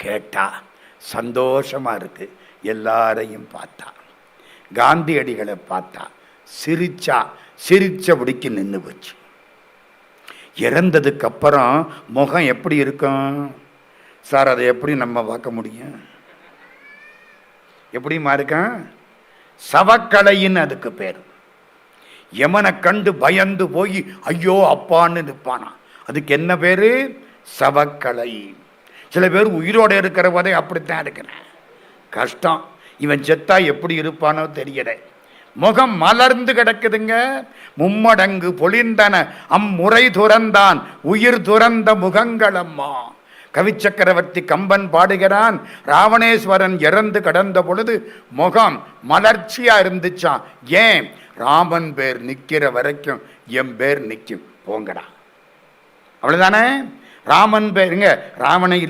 கேட்டா சந்தோஷமா இருக்கு. எல்லாரையும் பார்த்தா, காந்தியடிகளை பார்த்தா சிரிச்சா, சிரிச்சபடிக்கு நின்று போச்சு. இறந்ததுக்கு அப்புறம் முகம் எப்படி இருக்கும் சார்? அதை எப்படி நம்ம பார்க்க முடியும்? எப்படிமா இருக்கான்? சவக்கலைன்னு அதுக்கு பேர். யமனை கண்டு பயந்து போய் ஐயோ அப்பான்னு நிற்பானா. அதுக்கு என்ன பேரு? சவக்கலை. சில பேர் உயிரோடு இருக்கிற போதே அப்படித்தான் இருக்கிறேன். கஷ்டம். இவன் செத்தா எப்படி இருப்பானோ தெரியல. முகம் மலர்ந்து கிடக்குதுங்க. மும்மடங்கு பொழிந்தன அம்முறை துறந்தான் உயிர் துறந்த முகங்களம்மா. கவிச்சக்கரவர்த்தி கம்பன் பாடுகிறான், ராவணேஸ்வரன் இறந்து கடந்த பொழுது முகம் மலர்ச்சியா இருந்துச்சான். ஏன்? ராமன் பேர் நிக்கிற வரைக்கும் என் பேர் நிற்கும், போங்கடா. அவ்வளவுதானே? ராமன் பேருங்க. ராவணை